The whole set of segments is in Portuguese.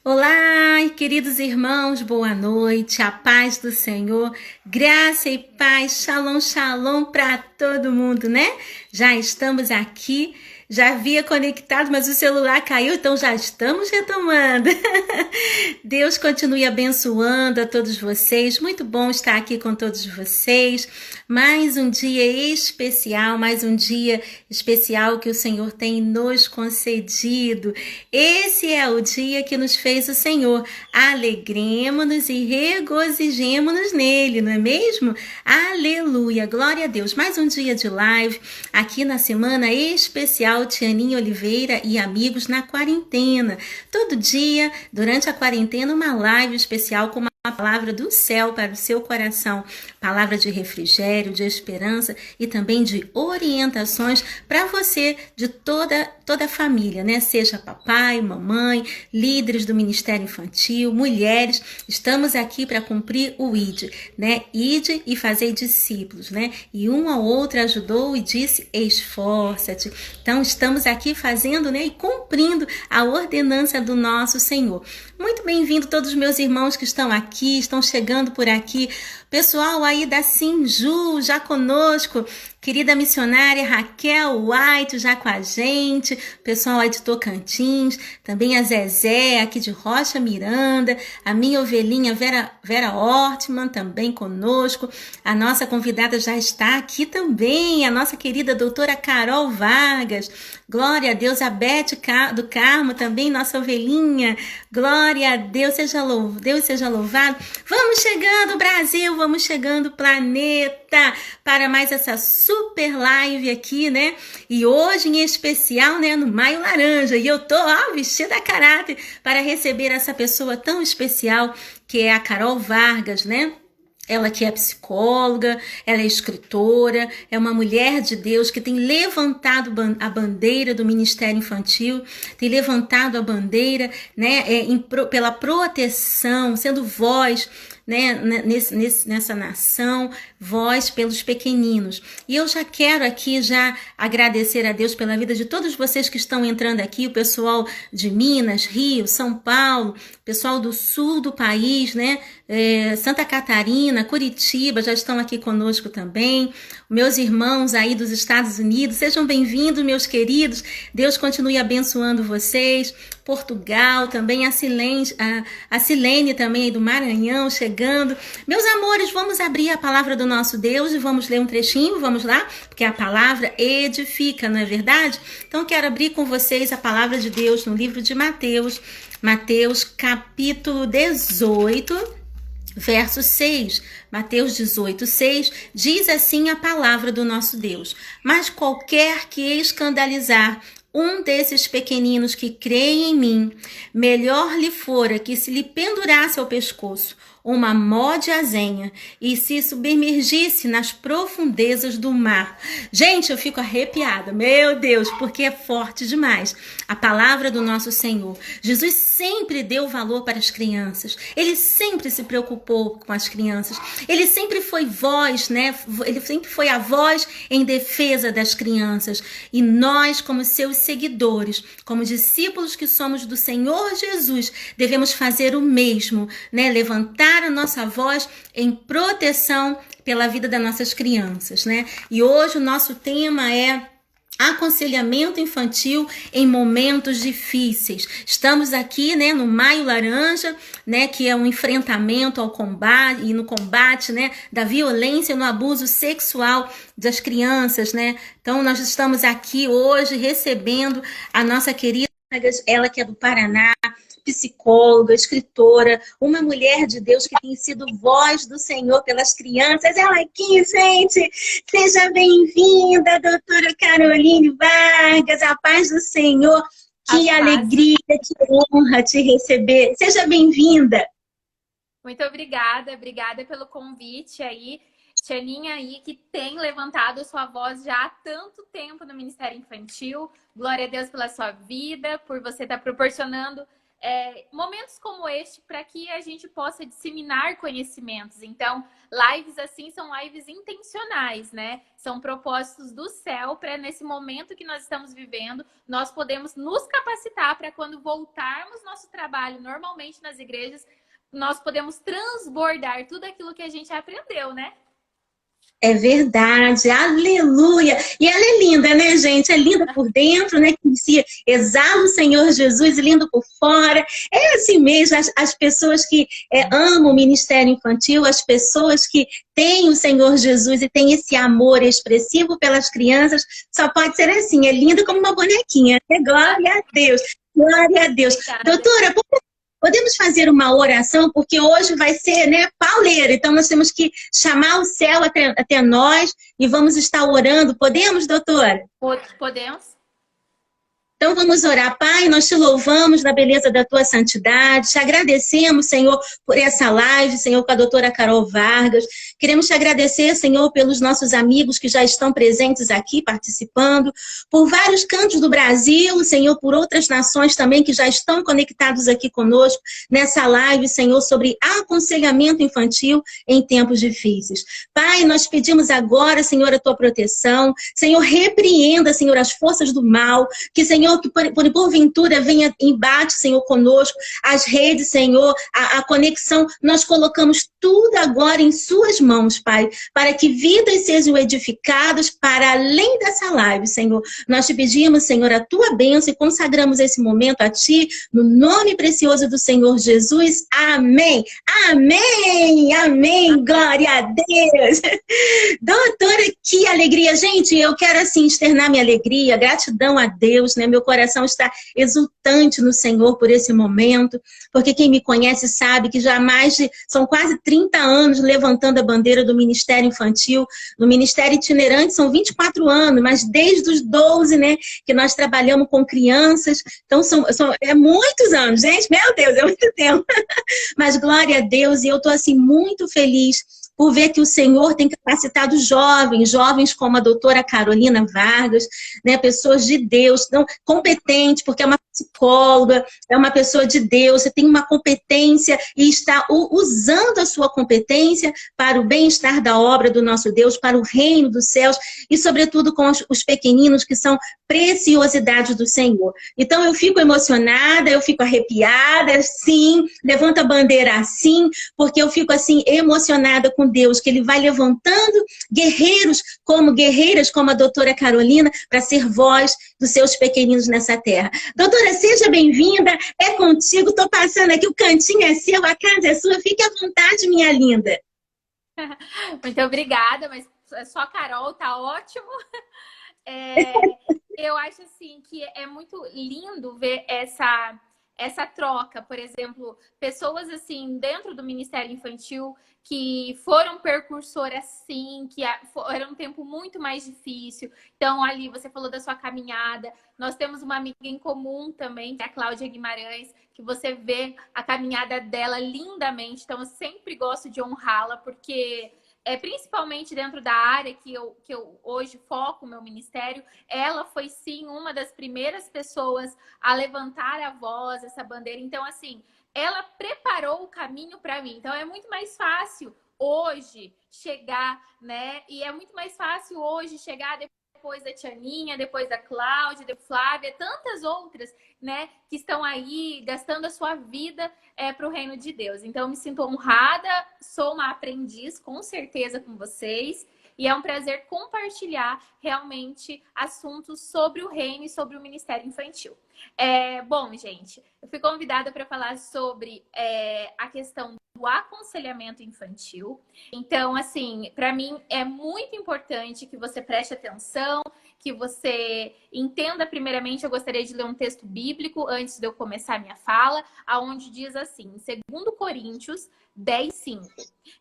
Olá, queridos irmãos, boa noite, a paz do Senhor, graça e paz, shalom, shalom para todo mundo, né? Já estamos aqui, já havia conectado, mas o celular caiu, então já estamos retomando. Deus continue abençoando a todos vocês, muito bom estar aqui com todos vocês. Mais um dia especial, mais um dia especial que o Senhor tem nos concedido. Esse é o dia que nos fez o Senhor. Alegremo-nos e regozijemo-nos nele, não é mesmo? Aleluia, glória a Deus. Mais um dia de live aqui na semana especial Tianinha Oliveira e amigos na quarentena. Todo dia, durante a quarentena, uma live especial com uma palavra do céu para o seu coração, palavra de refrigério, de esperança e também de orientações para você de toda a família, né? Seja papai, mamãe, líderes do Ministério Infantil, mulheres, estamos aqui para cumprir o ID, né? Ide e fazer discípulos, né? E um ao outro ajudou e disse: esforça-te. Então estamos aqui fazendo, né? E cumprindo a ordenança do nosso Senhor. Muito bem-vindo todos os meus irmãos que estão aqui, estão chegando por aqui. Pessoal aí da Sinju, já conosco. Querida missionária Raquel White, já com a gente. Pessoal aí de Tocantins. Também a Zezé, aqui de Rocha Miranda. A minha ovelhinha Vera Ortman, também conosco. A nossa convidada já está aqui também. A nossa querida doutora Carol Vargas. Glória a Deus. A Beth do Carmo, também nossa ovelhinha. Glória a Deus. Deus seja louvado. Vamos chegando, Brasil. Vamos chegando, planeta, para mais essa super live aqui, né? E hoje, em especial, né, no Maio Laranja. E eu tô, vestida a caráter para receber essa pessoa tão especial, que é a Carol Vargas, né? Ela que é psicóloga, ela é escritora, é uma mulher de Deus que tem levantado a bandeira do Ministério Infantil, tem levantado a bandeira, né, pela proteção, sendo voz, né, nessa nação, voz pelos pequeninos. E eu já quero aqui agradecer a Deus pela vida de todos vocês que estão entrando aqui, o pessoal de Minas, Rio, São Paulo, pessoal do sul do país, né, Santa Catarina, Curitiba, já estão aqui conosco também. Meus irmãos aí dos Estados Unidos, sejam bem-vindos, meus queridos. Deus continue abençoando vocês. Portugal, também a Silene também aí do Maranhão chegando. Meus amores, vamos abrir a palavra do nosso Deus e vamos ler um trechinho, vamos lá? Porque a palavra edifica, não é verdade? Então quero abrir com vocês a palavra de Deus no livro de Mateus, capítulo 18, verso 6, Mateus 18, 6, diz assim a palavra do nosso Deus: mas qualquer que escandalizar um desses pequeninos que creem em mim, melhor lhe fora que se lhe pendurasse ao pescoço uma mó de azenha e se submergisse nas profundezas do mar. Gente, eu fico arrepiada, meu Deus, porque é forte demais a palavra do nosso Senhor. Jesus sempre deu valor para as crianças, ele sempre se preocupou com as crianças, ele sempre foi voz, né? Ele sempre foi a voz em defesa das crianças. E nós, como seus seguidores, como discípulos que somos do Senhor Jesus, devemos fazer o mesmo, né? Levantar a nossa voz em proteção pela vida das nossas crianças, né? E hoje o nosso tema é aconselhamento infantil em momentos difíceis. Estamos aqui, né, no Maio Laranja, né, que é um enfrentamento ao combate e no combate, né, da violência no abuso sexual das crianças, né? Então nós estamos aqui hoje recebendo a nossa querida, ela que é do Paraná, psicóloga, escritora, uma mulher de Deus que tem sido voz do Senhor pelas crianças. Ela aqui, gente, seja bem-vinda, doutora Caroline Vargas, a paz do Senhor, que alegria, que honra te receber. Seja bem-vinda. Muito obrigada pelo convite aí. Tianinha aí, que tem levantado sua voz já há tanto tempo no Ministério Infantil. Glória a Deus pela sua vida, por você estar proporcionando momentos como este para que a gente possa disseminar conhecimentos. Então, lives assim são lives intencionais, né? São propósitos do céu para nesse momento que nós estamos vivendo, nós podemos nos capacitar para quando voltarmos nosso trabalho normalmente nas igrejas, nós podemos transbordar tudo aquilo que a gente aprendeu, né? É verdade, aleluia! E ela é linda, né, gente? É linda por dentro, né? Que se exala o Senhor Jesus, lindo por fora. É assim mesmo, as pessoas que amam o ministério infantil, as pessoas que têm o Senhor Jesus e têm esse amor expressivo pelas crianças, só pode ser assim, é linda como uma bonequinha. Glória a Deus! Glória a Deus! Obrigada. Doutora, podemos fazer uma oração, porque hoje vai ser, né, pauleira, então nós temos que chamar o céu até nós e vamos estar orando. Podemos, doutora? Podemos. Então vamos orar. Pai, nós te louvamos na beleza da tua santidade, te agradecemos, Senhor, por essa live, Senhor, com a doutora Carol Vargas. Queremos te agradecer, Senhor, pelos nossos amigos que já estão presentes aqui, participando, por vários cantos do Brasil, Senhor, por outras nações também que já estão conectados aqui conosco nessa live, Senhor, sobre aconselhamento infantil em tempos difíceis. Pai, nós pedimos agora, Senhor, a tua proteção. Senhor, repreenda, Senhor, as forças do mal, que, Senhor, que porventura venha embate, Senhor, conosco, as redes, Senhor, a conexão, nós colocamos tudo agora em suas mãos, Pai, para que vidas sejam edificadas para além dessa live, Senhor. Nós te pedimos, Senhor, a tua bênção e consagramos esse momento a ti, no nome precioso do Senhor Jesus. Amém. Amém. Amém. Glória a Deus. Doutora, que alegria. Gente, eu quero, assim, externar minha alegria, gratidão a Deus, né? Meu coração está exultante no Senhor por esse momento, porque quem me conhece sabe que já são quase 30 anos levantando a bandeira do Ministério Infantil. No Ministério Itinerante são 24 anos, mas desde os 12, né, que nós trabalhamos com crianças. Então, é muitos anos, gente. Meu Deus, é muito tempo. Mas glória a Deus, e eu estou, assim, muito feliz por ver que o Senhor tem capacitado jovens como a doutora Carolina Vargas, né, pessoas de Deus, não, competente, porque é uma psicóloga, é uma pessoa de Deus, você tem uma competência e está usando a sua competência para o bem-estar da obra do nosso Deus, para o reino dos céus e, sobretudo, com os pequeninos que são preciosidade do Senhor. Então, eu fico emocionada, eu fico arrepiada, sim, levanto a bandeira assim, porque eu fico, assim, emocionada com Deus, que Ele vai levantando guerreiras como a doutora Carolina, para ser voz dos seus pequeninos nessa terra. Doutora, seja bem-vinda, é contigo, estou passando aqui, o cantinho é seu, a casa é sua, fique à vontade, minha linda. Muito obrigada, mas só a Carol, tá ótimo. Eu acho, assim, que é muito lindo ver essa troca, por exemplo, pessoas, assim, dentro do Ministério Infantil que foram percursoras, sim, que era um tempo muito mais difícil. Então, ali, você falou da sua caminhada. Nós temos uma amiga em comum também, que é a Cláudia Guimarães, que você vê a caminhada dela lindamente. Então, eu sempre gosto de honrá-la, porque principalmente dentro da área que eu hoje foco o meu ministério, ela foi, sim, uma das primeiras pessoas a levantar a voz, essa bandeira. Então, assim, ela preparou o caminho para mim. Então, é muito mais fácil hoje chegar, né? E é muito mais fácil hoje chegar depois da Tianinha, depois da Cláudia, da Flávia, tantas outras, né, que estão aí gastando a sua vida para o reino de Deus. Então, eu me sinto honrada, sou uma aprendiz, com certeza, com vocês. E é um prazer compartilhar realmente assuntos sobre o reino e sobre o Ministério Infantil. Bom, gente, eu fui convidada para falar sobre a questão do aconselhamento infantil. Então, assim, para mim é muito importante que você preste atenção, que você entenda. Primeiramente, eu gostaria de ler um texto bíblico antes de eu começar a minha fala, aonde diz assim, em 2 Coríntios 10:5,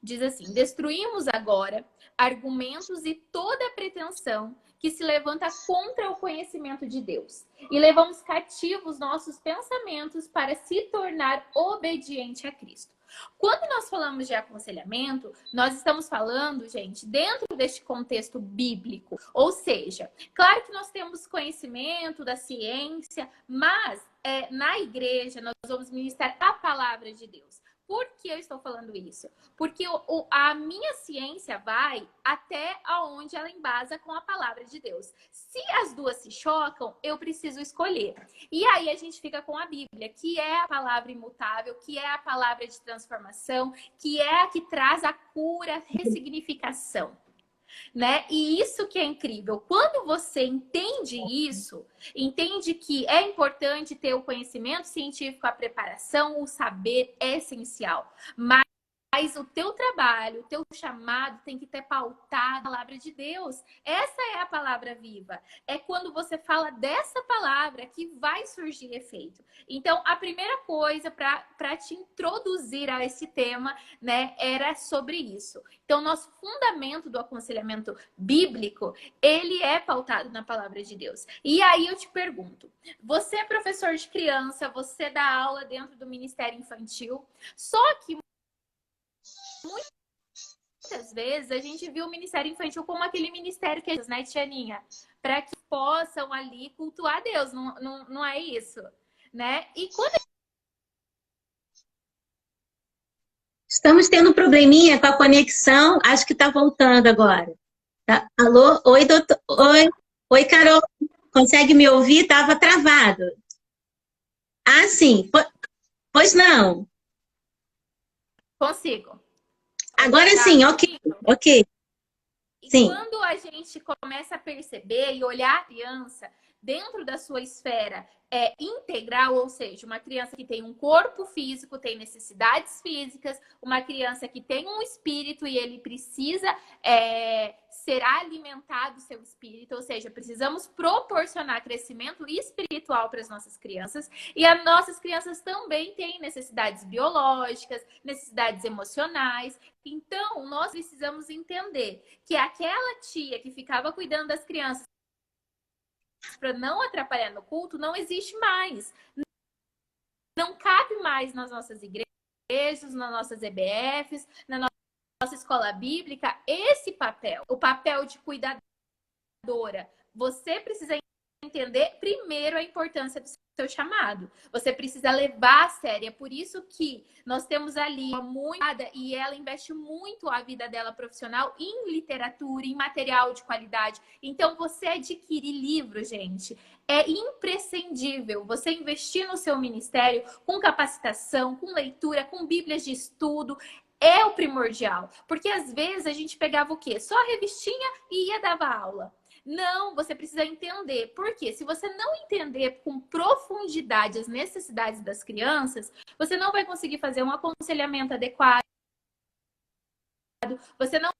diz assim: destruímos agora argumentos e toda pretensão que se levanta contra o conhecimento de Deus e levamos cativos nossos pensamentos para se tornar obediente a Cristo. Quando nós falamos de aconselhamento, nós estamos falando, gente, dentro deste contexto bíblico. Ou seja, claro que nós temos conhecimento da ciência, mas na igreja, nós vamos ministrar a palavra de Deus. Por que eu estou falando isso? Porque a minha ciência vai até aonde ela embasa com a palavra de Deus. Se as duas se chocam, eu preciso escolher. E aí a gente fica com a Bíblia, que é a palavra imutável, que é a palavra de transformação, que é a que traz a cura, a ressignificação. Né? E isso que é incrível. Quando você entende isso, entende que é importante ter o conhecimento científico, a preparação, o saber é essencial. Mas o teu trabalho, o teu chamado tem que ter pautado a palavra de Deus. Essa é a palavra viva. É quando você fala dessa palavra que vai surgir efeito. Então, a primeira coisa para te introduzir a esse tema, né, era sobre isso. Então, nosso fundamento do aconselhamento bíblico, ele é pautado na palavra de Deus. E aí eu te pergunto, você é professor de criança, você dá aula dentro do Ministério Infantil, só que muitas vezes a gente viu o Ministério Infantil como aquele ministério que né, Tianinha? Para que possam ali cultuar Deus, não é isso, né? E quando... Estamos tendo um probleminha com a conexão, acho que está voltando agora. Tá? Alô? Oi, doutor. Oi, Carol. Consegue me ouvir? Estava travado. Ah, sim. Pois não. Consigo. Agora sim, ok. Ok. E sim. Quando a gente começa a perceber e olhar a criança dentro da sua esfera integral, ou seja, uma criança que tem um corpo físico, tem necessidades físicas, uma criança que tem um espírito e ele precisa ser alimentado o seu espírito, ou seja, precisamos proporcionar crescimento espiritual para as nossas crianças, e as nossas crianças também têm necessidades biológicas, necessidades emocionais. Então, nós precisamos entender que aquela tia que ficava cuidando das crianças para não atrapalhar no culto não existe mais. Não cabe mais nas nossas igrejas, nas nossas EBFs, na nossa escola bíblica, esse papel, o papel de cuidadora. Você precisa entender primeiro a importância do seu chamado. Você precisa levar a sério. É por isso que nós temos ali uma muito e ela investe muito a vida dela profissional em literatura, em material de qualidade. Então, você adquirir livro, gente, é imprescindível. Você investir no seu ministério com capacitação, com leitura, com bíblias de estudo, é o primordial. Porque às vezes a gente pegava o quê? Só a revistinha e ia dar aula. Não, você precisa entender. Porque se você não entender com profundidade as necessidades das crianças, você não vai conseguir fazer um aconselhamento adequado. Você não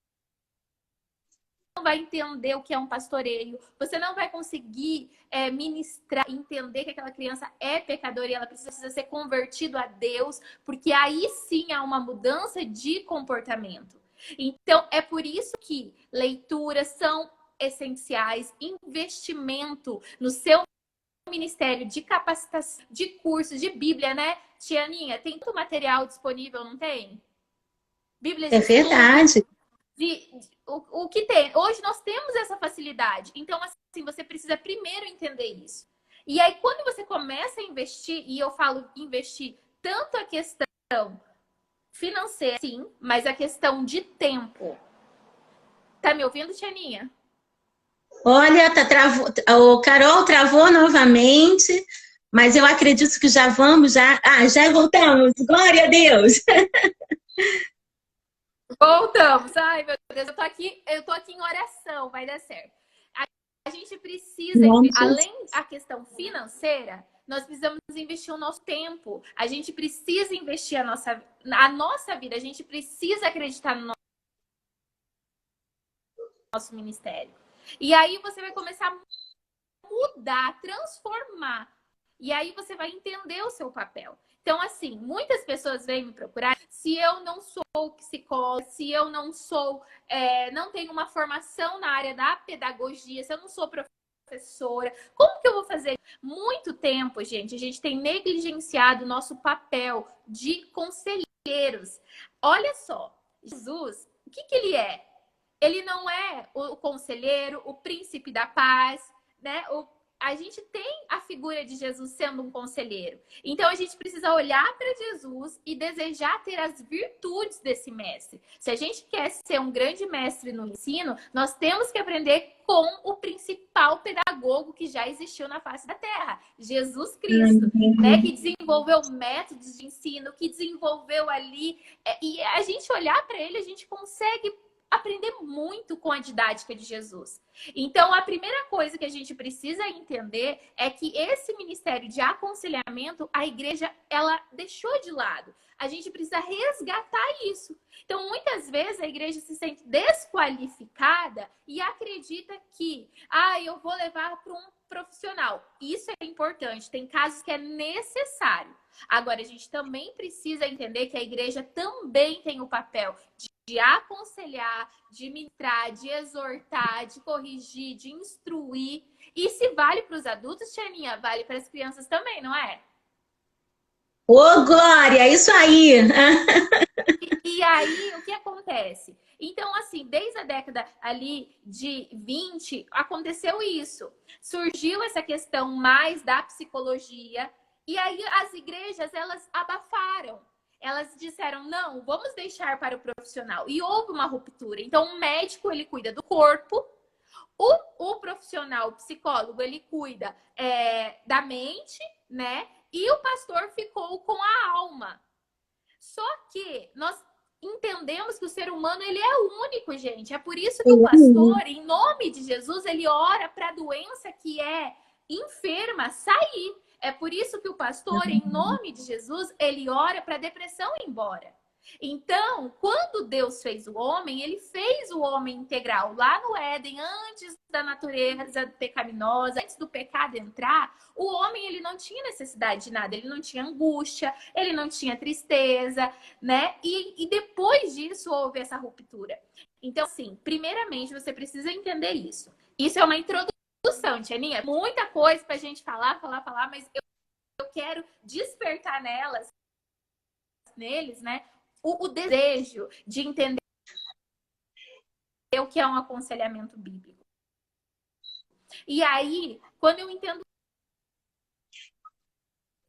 vai entender o que é um pastoreio. Você não vai conseguir ministrar, entender que aquela criança é pecadora e ela precisa ser convertida a Deus, porque aí sim há uma mudança de comportamento. Então, é por isso que leituras são essenciais, investimento no seu ministério de capacitação, de cursos, de Bíblia, né? Tianinha, tem tanto material disponível, não tem? Bíblia de verdade. O que tem. Hoje nós temos essa facilidade. Então, assim, você precisa primeiro entender isso. E aí, quando você começa a investir, e eu falo investir tanto a questão financeira, sim, mas a questão de tempo. Tá me ouvindo, Tianinha? Olha, o Carol travou novamente, mas eu acredito que já vamos, já voltamos. Glória a Deus! Voltamos. Ai, meu Deus, eu tô aqui em oração, vai dar certo. A gente precisa, além da questão financeira, nós precisamos investir o nosso tempo. A gente precisa investir a nossa vida. A gente precisa acreditar no nosso ministério. E aí você vai começar a mudar, transformar. E aí você vai entender o seu papel. Então, assim, muitas pessoas vêm me procurar. Se eu não sou psicóloga, se eu não sou, não tenho uma formação na área da pedagogia, se eu não sou professora, como que eu vou fazer? Muito tempo, gente, a gente tem negligenciado o nosso papel de conselheiros. Olha só, Jesus, o que ele é? Ele não é o conselheiro, o príncipe da paz, né? a gente tem a figura de Jesus sendo um conselheiro. Então a gente precisa olhar para Jesus e desejar ter as virtudes desse mestre. Se a gente quer ser um grande mestre no ensino, nós temos que aprender com o principal pedagogo que já existiu na face da Terra, Jesus Cristo, né? Que desenvolveu métodos de ensino, que desenvolveu ali. E a gente olhar para ele, a gente consegue aprender muito com a didática de Jesus. Então, a primeira coisa que a gente precisa entender é que esse ministério de aconselhamento, a igreja, ela deixou de lado. A gente precisa resgatar isso. Então, muitas vezes a igreja se sente desqualificada e acredita que, eu vou levar para um profissional. Isso é importante, tem casos que é necessário. Agora, a gente também precisa entender que a igreja também tem o papel de aconselhar, de ministrar, de exortar, de corrigir, de instruir. E se vale para os adultos, Tianinha, vale para as crianças também, não é? Ô, Glória, isso aí! E aí, o que acontece? Então, assim, desde a década ali de 20, aconteceu isso. Surgiu essa questão mais da psicologia, e aí as igrejas, elas abafaram. Elas disseram, não, vamos deixar para o profissional. E houve uma ruptura. Então, o médico, ele cuida do corpo. O profissional, o psicólogo, ele cuida da mente, né? E o pastor ficou com a alma. Só que nós entendemos que o ser humano, ele é único, gente. É por isso que o pastor, em nome de Jesus, ele ora para a doença que é enferma sair. É por isso que o pastor, em nome de Jesus, ele ora para a depressão ir embora. Então, quando Deus fez o homem, ele fez o homem integral. Lá no Éden, antes da natureza pecaminosa, antes do pecado entrar, o homem, ele não tinha necessidade de nada. Ele não tinha angústia, ele não tinha tristeza, né? E depois disso, houve essa ruptura. Então, assim, primeiramente, você precisa entender isso. Isso é uma introdução, Tianinha. Muita coisa pra gente falar, mas eu quero despertar neles, né? O desejo de entender o que é um aconselhamento bíblico. E aí, quando eu entendo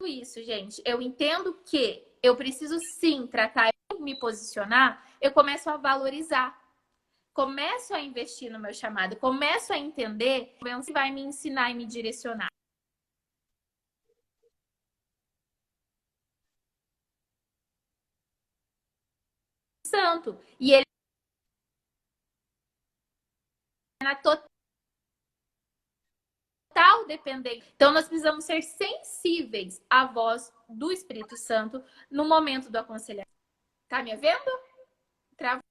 isso, gente, eu entendo que eu preciso sim tratar, me posicionar, eu começo a valorizar. Começo a investir no meu chamado, começo a entender o que vai me ensinar e me direcionar. Santo. E ele é na total dependência. Então, nós precisamos ser sensíveis à voz do Espírito Santo no momento do aconselhamento. Tá me vendo? Travou.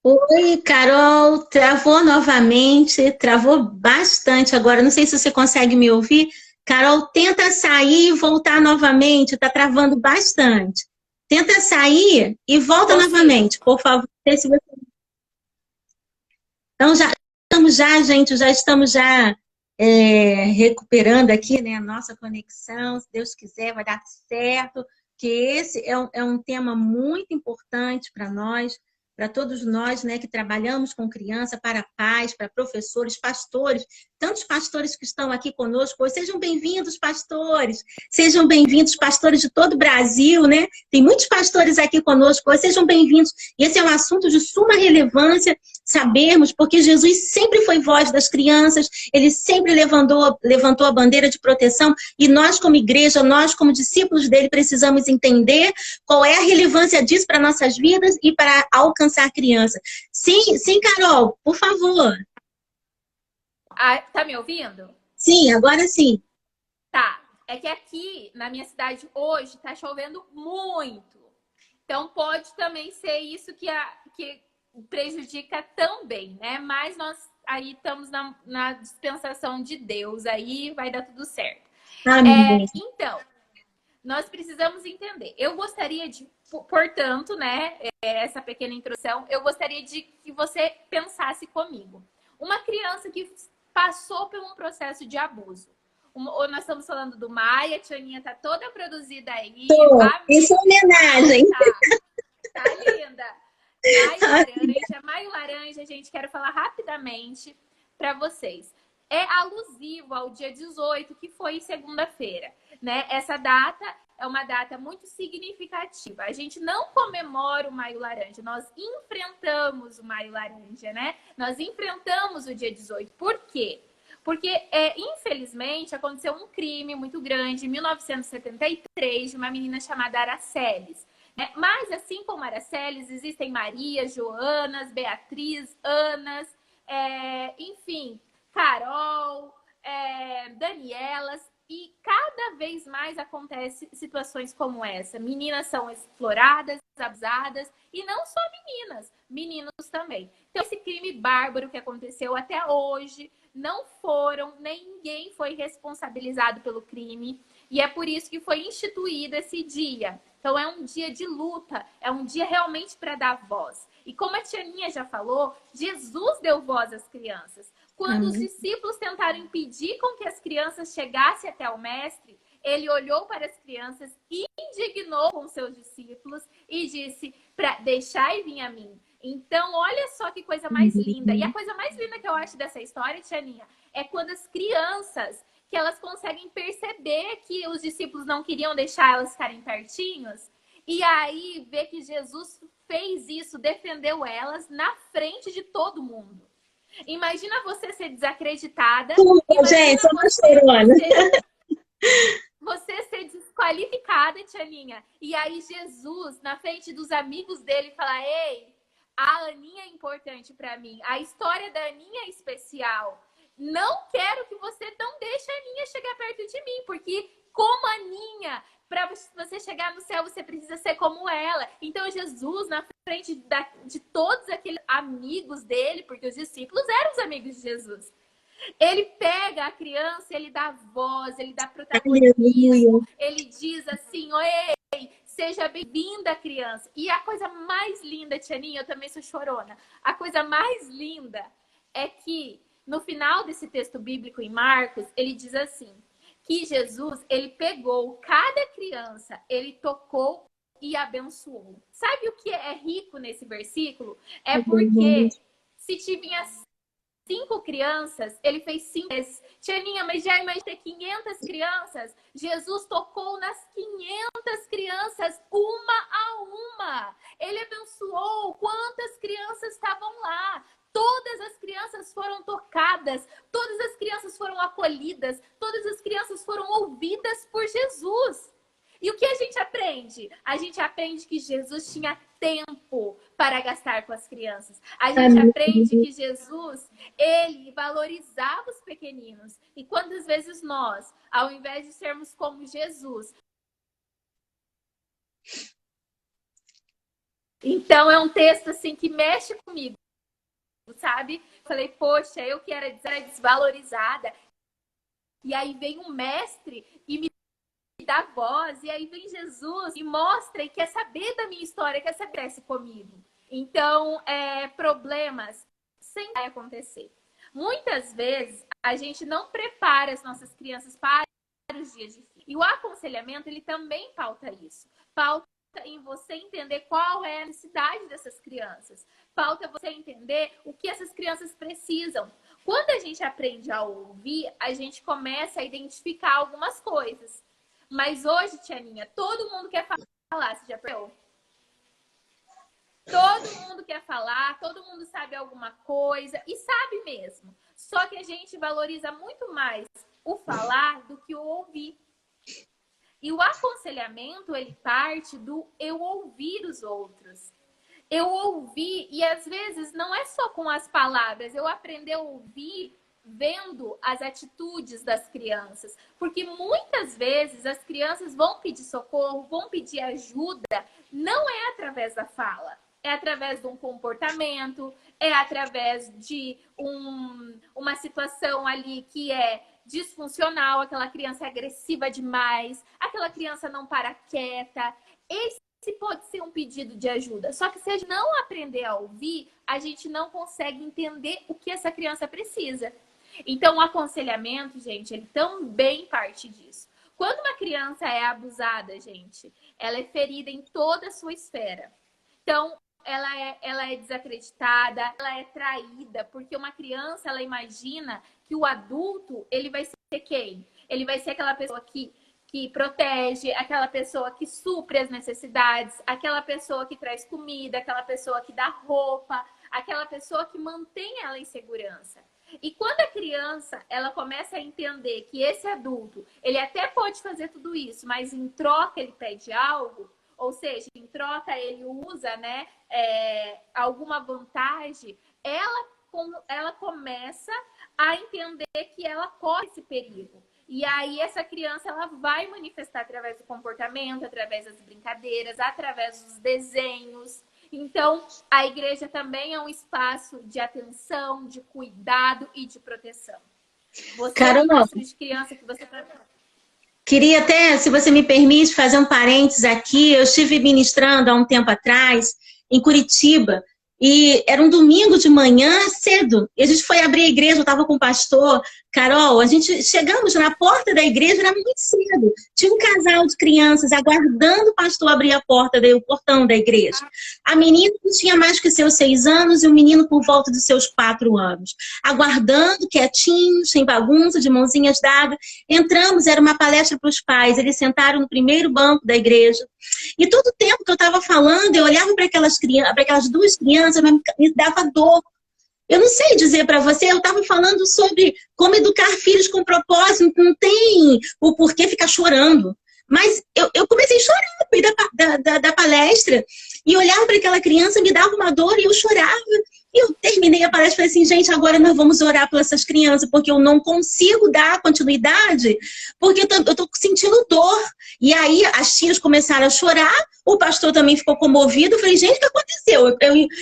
Oi, Carol, travou novamente, travou bastante agora. Não sei se você consegue me ouvir. Carol, tenta sair e voltar novamente, tá travando bastante. Tenta sair e volta novamente, por favor. Se você... Então, já estamos recuperando aqui, né, a nossa conexão. Se Deus quiser, vai dar certo, que esse é um tema muito importante para todos nós, né, que trabalhamos com criança, para pais, para professores, pastores, tantos pastores que estão aqui conosco hoje. Sejam bem-vindos, pastores! Sejam bem-vindos, pastores de todo o Brasil, né? Tem muitos pastores aqui conosco hoje, sejam bem-vindos. E esse é um assunto de suma relevância, sabermos, porque Jesus sempre foi voz das crianças, ele sempre levantou a bandeira de proteção, e nós como igreja, nós como discípulos dele, precisamos entender qual é a relevância disso para nossas vidas e para alcançar a criança. Sim, sim, Carol, por favor. Tá me ouvindo? Sim, agora sim. Tá. É que aqui, na minha cidade, hoje, tá chovendo muito. Então, pode também ser isso que prejudica também, né? Mas nós aí estamos na dispensação de Deus, aí vai dar tudo certo. Então, nós precisamos entender. Eu gostaria de, portanto, né, essa pequena introdução, eu gostaria de que você pensasse comigo. Uma criança que passou por um processo de abuso. Nós estamos falando do Maia, a Tianinha tá toda produzida aí. Isso é homenagem. Tá linda. Maio Laranja, gente, quero falar rapidamente para vocês. é alusivo ao dia 18, que foi segunda-feira, né? Essa data é uma data muito significativa. A gente não comemora o Maio Laranja, nós enfrentamos o Maio Laranja, né? Nós enfrentamos o dia 18. Por quê? Porque, infelizmente, aconteceu um crime muito grande em 1973 de uma menina chamada Araceles. Né? Mas, assim como Araceles, existem Marias, Joanas, Beatriz, Anas, enfim, Carol, Danielas, e cada vez mais acontece situações como essa. Meninas são exploradas, abusadas, e não só meninas, meninos também. Então, esse crime bárbaro que aconteceu até hoje, não foram, nem ninguém foi responsabilizado pelo crime, e é por isso que foi instituído esse dia. Então, é um dia de luta, é um dia realmente para dar voz. E como a Tianinha já falou, Jesus deu voz às crianças. Quando os discípulos tentaram impedir com que as crianças chegassem até o mestre, ele olhou para as crianças, indignou com seus discípulos e disse: deixai vir a mim. Então, olha só que coisa mais linda. E a coisa mais linda que eu acho dessa história, Tianinha, é quando as crianças, que elas conseguem perceber que os discípulos não queriam deixar elas ficarem pertinhos, e aí ver que Jesus fez isso, defendeu elas na frente de todo mundo. Imagina você ser desacreditada. Gente, sou uma chorona. Você ser desqualificada, Tianinha. E aí Jesus, na frente dos amigos dele, fala: ei, a Aninha é importante para mim. A história da Aninha é especial. Não quero que você não deixe a Aninha chegar perto de mim, porque como a Aninha, para você chegar no céu, você precisa ser como ela. Então Jesus, na frente de todos aqueles amigos dele, porque os discípulos eram os amigos de Jesus, ele pega a criança, ele dá voz, ele dá protagonismo, ele diz assim: ei, seja bem-vinda, criança. E a coisa mais linda, Tianinha, eu também sou chorona, a coisa mais linda é que no final desse texto bíblico em Marcos, ele diz assim, que Jesus, ele pegou cada criança, ele tocou e abençoou. Sabe o que é rico nesse versículo? É porque se tinha 5 crianças, ele fez 5 vezes. Tianinha, mas já imagina ter 500 crianças? Jesus tocou nas 500 crianças, uma a uma. Ele abençoou quantas crianças estavam lá. Todas as crianças foram tocadas, todas as crianças foram acolhidas, todas as crianças foram ouvidas por Jesus. E o que a gente aprende? A gente aprende que Jesus tinha tempo para gastar com as crianças. A gente aprende que Jesus, ele valorizava os pequeninos. E quantas vezes nós, ao invés de sermos como Jesus... Então, é um texto assim que mexe comigo, sabe? Falei, poxa, eu que era desvalorizada. E aí vem um mestre e me dá voz, e aí vem Jesus e mostra e quer saber da minha história, quer saber se comigo. Então, problemas sempre vai acontecer. Muitas vezes, a gente não prepara as nossas crianças para os dias difíceis. E o aconselhamento, ele também pauta isso. Pauta em você entender qual é a necessidade dessas crianças. Pauta você entender o que essas crianças precisam. Quando a gente aprende a ouvir, a gente começa a identificar algumas coisas. Mas hoje, Tianinha, todo mundo quer falar, você já percebeu? Todo mundo quer falar, todo mundo sabe alguma coisa, e sabe mesmo. Só que a gente valoriza muito mais o falar do que o ouvir. E o aconselhamento, ele parte do eu ouvir os outros. Eu ouvir, e às vezes não é só com as palavras, eu aprender a ouvir vendo as atitudes das crianças. Porque muitas vezes as crianças vão pedir socorro, vão pedir ajuda, não é através da fala. É através de um comportamento, é através de uma situação ali que é disfuncional, aquela criança é agressiva demais, aquela criança não para quieta. Esse pode ser um pedido de ajuda. Só que se a gente não aprender a ouvir, a gente não consegue entender o que essa criança precisa. Então, o aconselhamento, gente, ele também parte disso. Quando uma criança é abusada, gente, ela é ferida em toda a sua esfera. Então, ela é desacreditada, ela é traída, porque uma criança, ela imagina que o adulto, ele vai ser quem? Ele vai ser aquela pessoa que protege, aquela pessoa que supre as necessidades, aquela pessoa que traz comida, aquela pessoa que dá roupa, aquela pessoa que mantém ela em segurança. E quando a criança, ela começa a entender que esse adulto, ele até pode fazer tudo isso, mas em troca ele pede algo, ou seja, em troca ele usa, né, alguma vantagem, ela começa a entender que ela corre esse perigo. E aí essa criança, ela vai manifestar através do comportamento, através das brincadeiras, através dos desenhos. Então, a igreja também é um espaço de atenção, de cuidado e de proteção. Você é um Carol, de criança que você queria até, se você me permite, fazer um parênteses aqui. Eu estive ministrando há um tempo atrás, em Curitiba, e era um domingo de manhã, cedo. E a gente foi abrir a igreja, eu estava com o pastor. Carol, a gente chegamos na porta da igreja, era muito cedo. Tinha um casal de crianças aguardando o pastor abrir a porta, o portão da igreja. A menina não tinha mais que seus 6 anos e o menino por volta de seus 4 anos. Aguardando, quietinhos, sem bagunça, de mãozinhas dadas. Entramos, era uma palestra para os pais. Eles sentaram no primeiro banco da igreja. E todo o tempo que eu estava falando, eu olhava para aquelas 2 crianças, me dava dor. Eu não sei dizer para você, eu estava falando sobre como educar filhos com propósito, não tem o porquê ficar chorando. Mas eu comecei a chorar no meio da palestra, e olhava para aquela criança, me dava uma dor e eu chorava. E eu terminei a palestra e falei assim, gente, agora nós vamos orar por essas crianças, porque eu não consigo dar continuidade, porque eu estou sentindo dor. E aí as tias começaram a chorar, o pastor também ficou comovido. Eu falei, gente, o que aconteceu?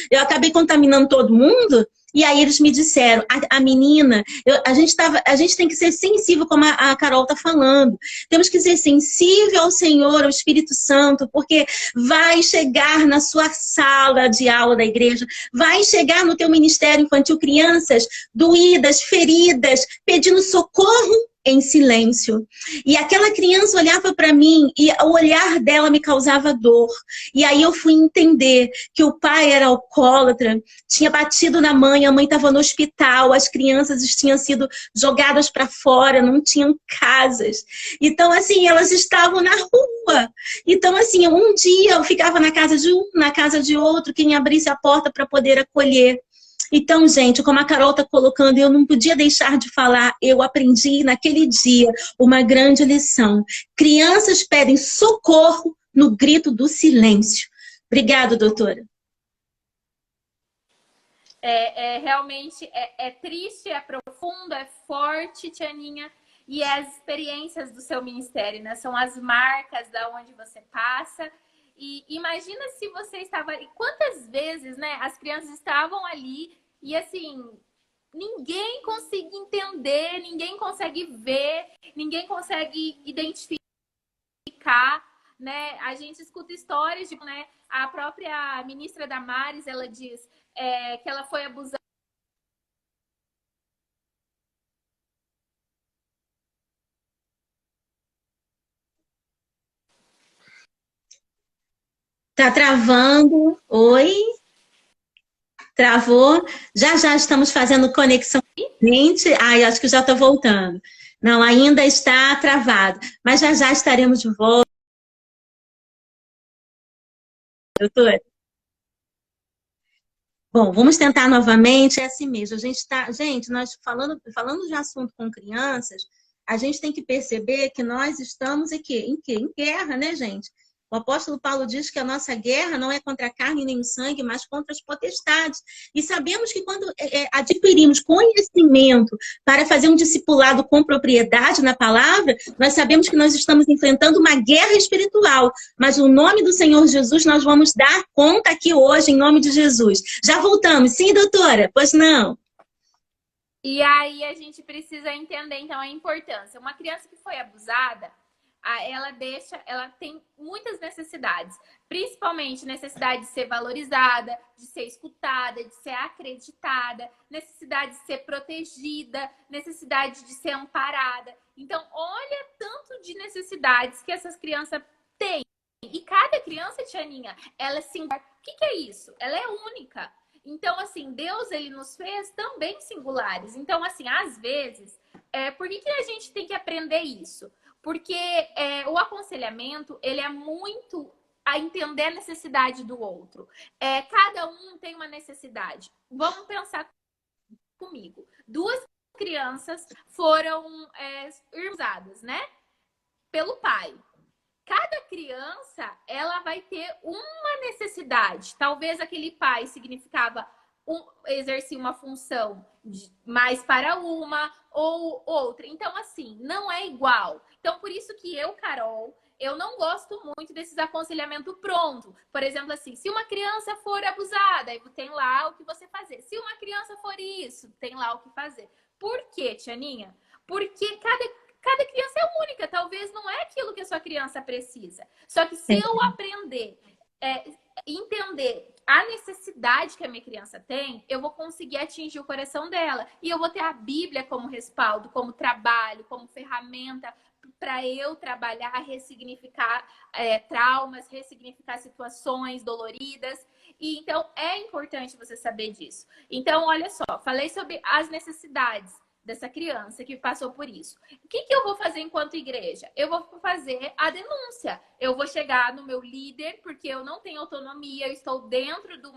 Eu acabei contaminando todo mundo. E aí eles me disseram, a menina, a gente tem que ser sensível, como a Carol está falando. Temos que ser sensível ao Senhor, ao Espírito Santo, porque vai chegar na sua sala de aula da igreja, vai chegar no teu ministério infantil crianças doídas, feridas, pedindo socorro em silêncio. E aquela criança olhava para mim e o olhar dela me causava dor. E aí eu fui entender que o pai era alcoólatra, tinha batido na mãe, a mãe estava no hospital, as crianças tinham sido jogadas para fora, não tinham casas. Então, assim, elas estavam na rua. Então, assim, um dia eu ficava na casa de um, na casa de outro, quem abrisse a porta para poder acolher. Então, gente, como a Carol está colocando, eu não podia deixar de falar, eu aprendi naquele dia uma grande lição. Crianças pedem socorro no grito do silêncio. Obrigada, doutora. Realmente é triste, é profundo, é forte, Tianinha. E as experiências do seu ministério, né? São as marcas da onde você passa. E imagina se você estava ali. Quantas vezes, né? As crianças estavam ali e assim, ninguém consegue entender, ninguém consegue ver, ninguém consegue identificar, né? A gente escuta histórias de, né? A própria ministra Damares, ela diz que ela foi abusada. Tá travando. Oi? Travou. Já já estamos fazendo conexão. Gente, ai, acho que já estou voltando. Não, ainda está travado. Mas já já estaremos de volta, doutora. Bom, vamos tentar novamente. É assim mesmo. Gente, nós falando de assunto com crianças, a gente tem que perceber que nós estamos em guerra, né, gente? O apóstolo Paulo diz que a nossa guerra não é contra a carne nem o sangue, mas contra as potestades. E sabemos que quando adquirimos conhecimento para fazer um discipulado com propriedade na palavra, nós sabemos que nós estamos enfrentando uma guerra espiritual. Mas o nome do Senhor Jesus nós vamos dar conta aqui hoje, em nome de Jesus. Já voltamos. Sim, doutora? Pois não. E aí a gente precisa entender, então, a importância. Uma criança que foi abusada, ela tem muitas necessidades, principalmente necessidade de ser valorizada, de ser escutada, de ser acreditada, necessidade de ser protegida, necessidade de ser amparada. Então, olha tanto de necessidades que essas crianças têm. E cada criança, Tianinha, ela é singular. O que é isso? Ela é única. Então, assim, Deus, ele nos fez também singulares. Então, assim, às vezes, por que a gente tem que aprender isso? Porque o aconselhamento, ele é muito a entender a necessidade do outro. Cada um tem uma necessidade. Vamos pensar comigo. Duas crianças foram usadas, né? Pelo pai. Cada criança, ela vai ter uma necessidade. Talvez aquele pai significava exercer uma função mais para uma ou outra. Então, assim, não é igual. Então, por isso que eu, Carol, eu não gosto muito desses aconselhamentos pronto. Por exemplo, assim, se uma criança for abusada, aí tem lá o que você fazer. Se uma criança for isso, tem lá o que fazer. Por quê, Tianinha? Porque cada criança é única. Talvez não é aquilo que a sua criança precisa. Só que se eu aprender, entender a necessidade que a minha criança tem, eu vou conseguir atingir o coração dela. E eu vou ter a Bíblia como respaldo, como trabalho, como ferramenta para eu trabalhar, ressignificar traumas, ressignificar situações doloridas. E então é importante você saber disso. Então, olha só, falei sobre as necessidades dessa criança que passou por isso. O que eu vou fazer enquanto igreja? Eu vou fazer a denúncia. Eu vou chegar no meu líder, porque eu não tenho autonomia, eu estou dentro de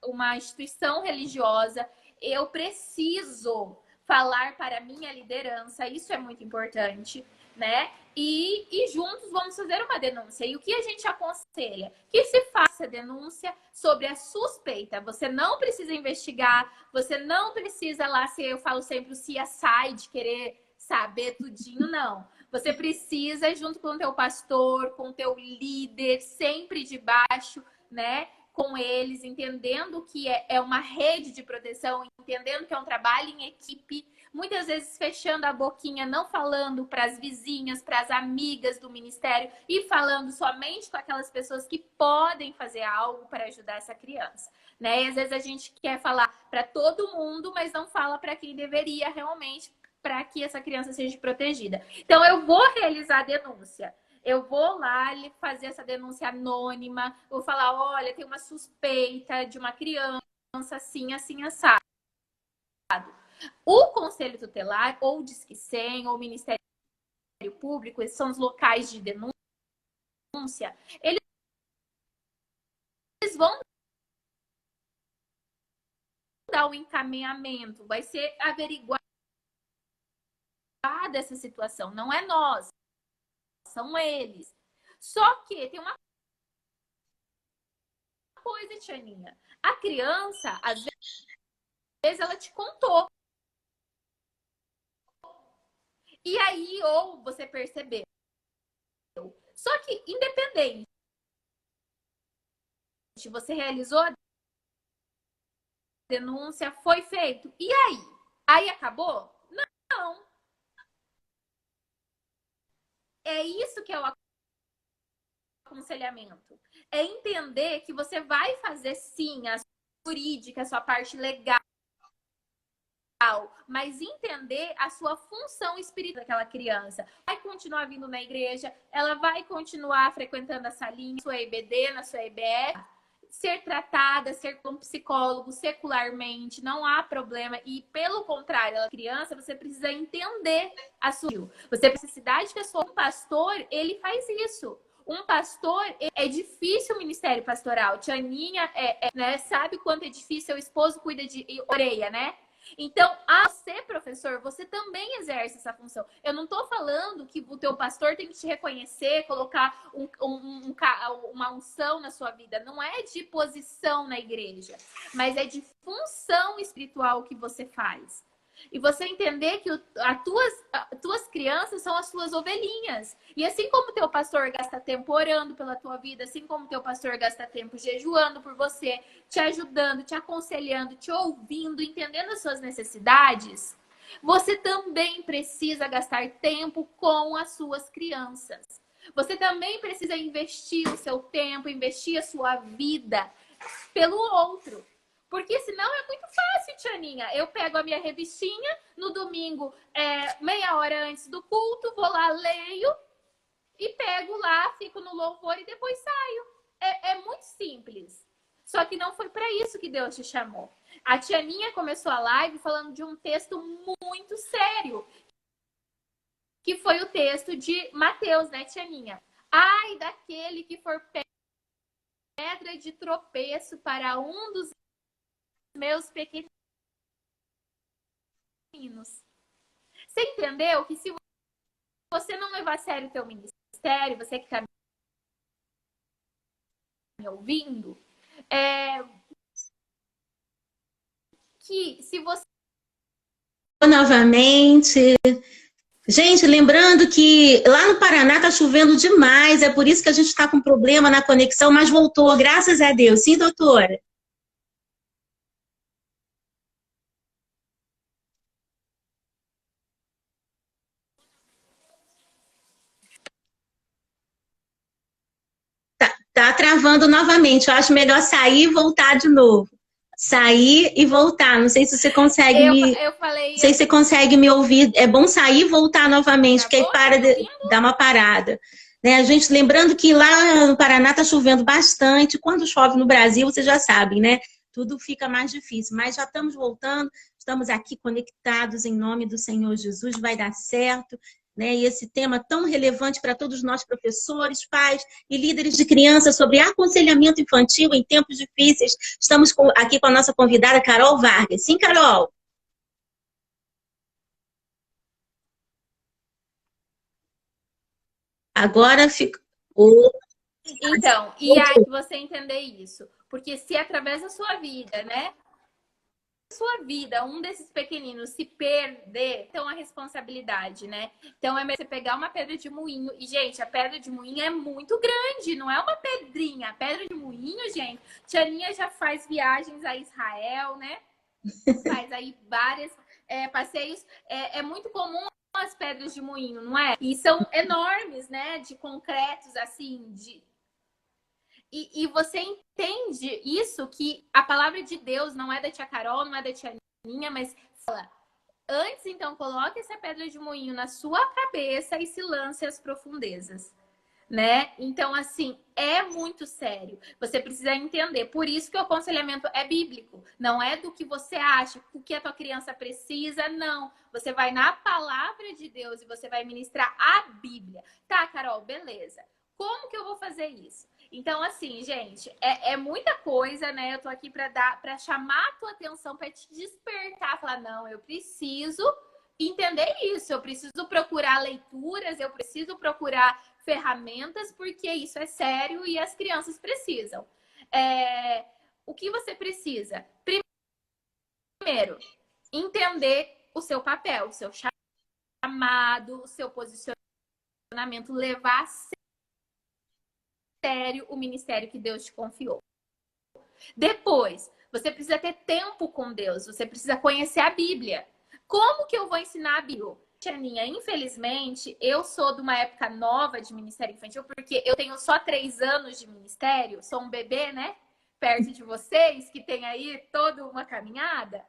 uma instituição religiosa. Eu preciso falar para a minha liderança, isso é muito importante, né? E juntos vamos fazer uma denúncia. E o que a gente aconselha? Que se faça denúncia sobre a suspeita. Você não precisa investigar, você não precisa lá, se eu falo sempre o CSI, de querer saber tudinho, não. Você precisa, junto com o teu pastor, com o teu líder, sempre debaixo, né? Com eles, entendendo que é uma rede de proteção, entendendo que é um trabalho em equipe, muitas vezes fechando a boquinha, não falando para as vizinhas, para as amigas do ministério e falando somente com aquelas pessoas que podem fazer algo para ajudar essa criança, né? E às vezes a gente quer falar para todo mundo, mas não fala para quem deveria realmente, para que essa criança seja protegida. Então eu vou realizar a denúncia. Eu vou lá fazer essa denúncia anônima, vou falar, olha, tem uma suspeita de uma criança assim, assim, assado. O Conselho Tutelar, ou Disque 100, ou o Ministério Público, esses são os locais de denúncia, eles vão dar o encaminhamento, vai ser averiguada essa situação, não é nós, são eles. Só que tem uma coisa, Tianinha, a criança, às vezes, ela te contou. E aí, ou você percebeu. Só que, independente, você realizou a denúncia, foi feito. E aí? Aí acabou? Não. É isso que é o aconselhamento. É entender que você vai fazer, sim, a jurídica, a sua parte legal, mas entender a sua função espiritual daquela criança. Vai continuar vindo na igreja, ela vai continuar frequentando a salinha, sua EBD, na sua EBF, ser tratada, ser com psicólogo secularmente, não há problema. E pelo contrário, ela criança, você precisa entender a sua. Você precisa que um pastor, ele faz isso. Um pastor, é difícil o ministério pastoral. Tianinha né, sabe quanto é difícil, o esposo cuida de orelha, né? Então, a ser professor, você também exerce essa função. Eu não estou falando que o teu pastor tem que te reconhecer, colocar uma unção na sua vida. Não é de posição na igreja, mas é de função espiritual que você faz. E você entender que as tuas crianças são as suas ovelhinhas. E assim como o teu pastor gasta tempo orando pela tua vida, assim como o teu pastor gasta tempo jejuando por você, te ajudando, te aconselhando, te ouvindo, entendendo as suas necessidades, você também precisa gastar tempo com as suas crianças. Você também precisa investir o seu tempo, investir a sua vida pelo outro. Porque senão é muito fácil, Tianinha. Eu pego a minha revistinha no domingo, meia hora antes do culto, vou lá, leio e pego lá, fico no louvor e depois saio. É muito simples. Só que não foi para isso que Deus te chamou. A Tianinha começou a live falando de um texto muito sério, que foi o texto de Mateus, né, Tianinha? Ai daquele que for pedra de tropeço para um dos meus pequeninos. Você entendeu que se você não levar a sério o teu ministério, você que está me ouvindo, que se você... Novamente. Gente, lembrando que lá no Paraná tá chovendo demais, é por isso que a gente está com problema na conexão, mas voltou, graças a Deus. Sim, doutora? Tá travando novamente. Eu acho melhor sair e voltar de novo. Sair e voltar. Não sei se você consegue eu falei, não sei se você consegue me ouvir. É bom sair e voltar novamente, tá porque aí para de dar uma parada. Né? A gente, lembrando que lá no Paraná está chovendo bastante. Quando chove no Brasil, vocês já sabem, né? Tudo fica mais difícil. Mas já estamos voltando, estamos aqui conectados em nome do Senhor Jesus, vai dar certo. Né? E esse tema tão relevante para todos nós, professores, pais e líderes de crianças, sobre aconselhamento infantil em tempos difíceis. Estamos aqui com a nossa convidada, Carol Vargas. Sim, Carol? Agora fica. então, e aí você entender isso. Porque se através da sua vida, né? Sua vida, um desses pequeninos se perder, então a responsabilidade, né? Então é melhor você pegar uma pedra de moinho. E, gente, a pedra de moinho é muito grande, não é uma pedrinha. A pedra de moinho, gente, Tianinha já faz viagens a Israel, né? Faz aí vários passeios. É muito comum as pedras de moinho, não é? E são enormes, né? De concretos, assim, E você entende isso, que a palavra de Deus não é da tia Carol, não é da tia Aninha, mas fala, antes então coloque essa pedra de moinho na sua cabeça e se lance às profundezas, né? Então, assim, é muito sério. Você precisa entender. Por isso que o aconselhamento é bíblico. Não é do que você acha, o que a tua criança precisa, não. Você vai na palavra de Deus e você vai ministrar a Bíblia. Tá, Carol, beleza. Como que eu vou fazer isso? Então, assim, gente, é muita coisa, né? Eu tô aqui para chamar a tua atenção, para te despertar, falar, não, eu preciso entender isso, eu preciso procurar leituras, eu preciso procurar ferramentas, porque isso é sério e as crianças precisam. O que você precisa? Primeiro, entender o seu papel, o seu chamado, o seu posicionamento, levar a sério o ministério que Deus te confiou. Depois, você precisa ter tempo com Deus, você precisa conhecer a Bíblia. Como que eu vou ensinar a Bíblia? Tianinha, infelizmente, eu sou de uma época nova de ministério infantil, porque eu tenho só 3 anos de ministério, sou um bebê, né? Perto de vocês, que tem aí toda uma caminhada.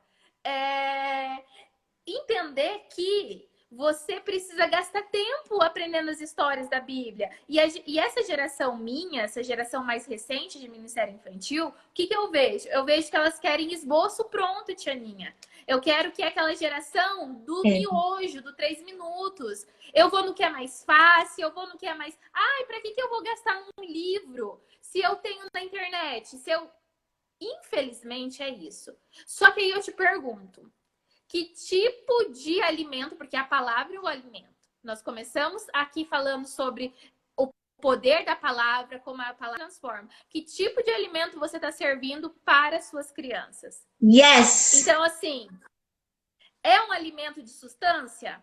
Entender que você precisa gastar tempo aprendendo as histórias da Bíblia. E essa geração minha, essa geração mais recente de ministério infantil, o que eu vejo? Eu vejo que elas querem esboço pronto, Tianinha. Eu quero que aquela geração do miojo, do 3 minutos. Eu vou no que é mais fácil, eu vou no que é mais... Ai, pra que eu vou gastar num livro se eu tenho na internet? Infelizmente é isso. Só que aí eu te pergunto, que tipo de alimento, porque a palavra é o alimento. Nós começamos aqui falando sobre o poder da palavra, como a palavra transforma. Que tipo de alimento você está servindo para as suas crianças? Yes! Então, assim, é um alimento de substância?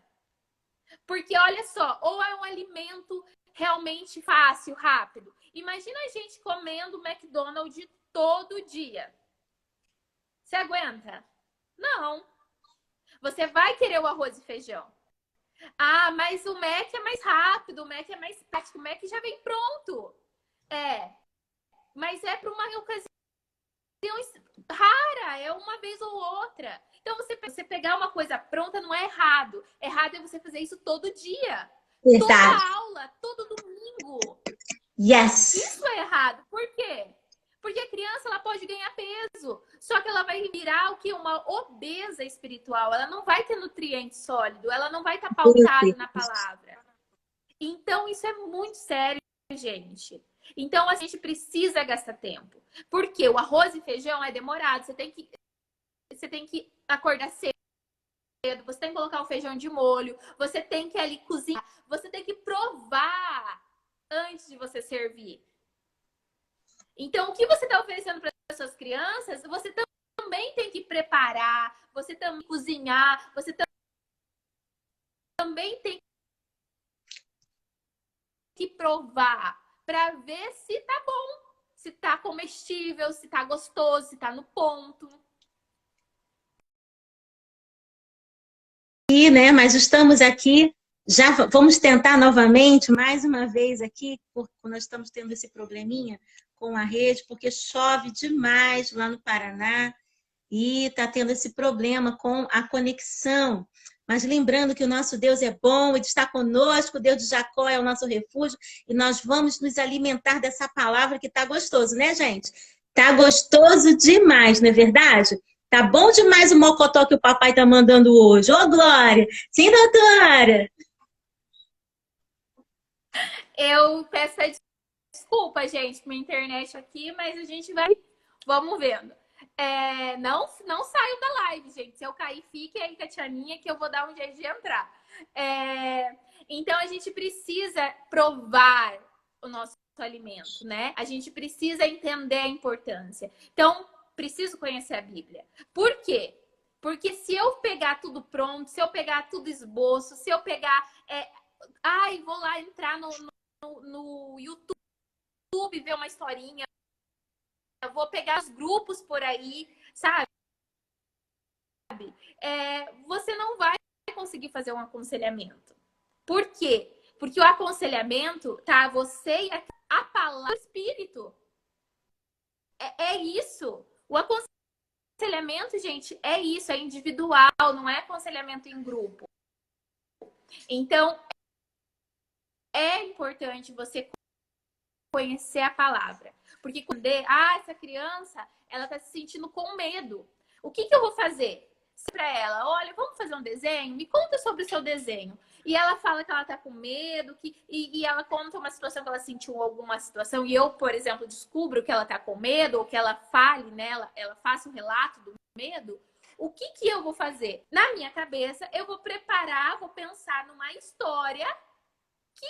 Porque, olha só, ou é um alimento realmente fácil, rápido. Imagina a gente comendo McDonald's todo dia. Você aguenta? Não. Você vai querer o arroz e feijão. Ah, mas o Mac é mais rápido, o Mac é mais prático, o Mac já vem pronto. Mas é para uma ocasião rara, é uma vez ou outra. Então, você pegar uma coisa pronta não é errado. Errado é você fazer isso todo dia. Verdade. Toda aula, todo domingo. Yes! Isso é errado. Por quê? Porque a criança ela pode ganhar peso, só que ela vai virar o que? Uma obesa espiritual. Ela não vai ter nutriente sólido, ela não vai estar pautada na palavra. Então, isso é muito sério, gente. Então, a gente precisa gastar tempo. Porque o arroz e feijão é demorado. Você tem que acordar cedo, você tem que colocar o feijão de molho, você tem que ali cozinhar, você tem que provar antes de você servir. Então, o que você está oferecendo para as suas crianças, você também tem que preparar, você também tem que cozinhar, você também tem que provar para ver se tá bom, se tá comestível, se tá gostoso, se tá no ponto. E, né, mas estamos aqui, já vamos tentar novamente, mais uma vez aqui, porque nós estamos tendo esse probleminha com a rede, porque chove demais lá no Paraná e está tendo esse problema com a conexão. Mas lembrando que o nosso Deus é bom, Ele está conosco, o Deus de Jacó é o nosso refúgio, e nós vamos nos alimentar dessa palavra que está gostoso, né, gente? Está gostoso demais, não é verdade? Tá bom demais o mocotó que o papai tá mandando hoje. Ô, Glória! Sim, doutora! Eu peço desculpa, gente, minha internet aqui, mas a gente vai. Vamos vendo. Não saio da live, gente. Se eu cair, fique aí com a Tianinha que eu vou dar um jeito de entrar. Então a gente precisa provar o nosso alimento, né? A gente precisa entender a importância. Então, preciso conhecer a Bíblia. Por quê? Porque se eu pegar tudo pronto, se eu pegar tudo esboço, se eu pegar. Vou lá entrar no YouTube, ver uma historinha, eu vou pegar os grupos por aí, sabe? Você não vai conseguir fazer um aconselhamento. Por quê? Porque o aconselhamento tá você e a palavra do Espírito. É isso. O aconselhamento, gente, é isso, é individual, não é aconselhamento em grupo. Então, é importante você conhecer a palavra. Porque quando essa criança, ela tá se sentindo com medo. O que eu vou fazer? Para ela, olha, vamos fazer um desenho? Me conta sobre o seu desenho. E ela fala que ela tá com medo, e ela conta uma situação que ela sentiu alguma situação, e eu, por exemplo, descubro que ela tá com medo, ou que ela fale nela, ela faça um relato do medo. O que eu vou fazer? Na minha cabeça, eu vou preparar, vou pensar numa história que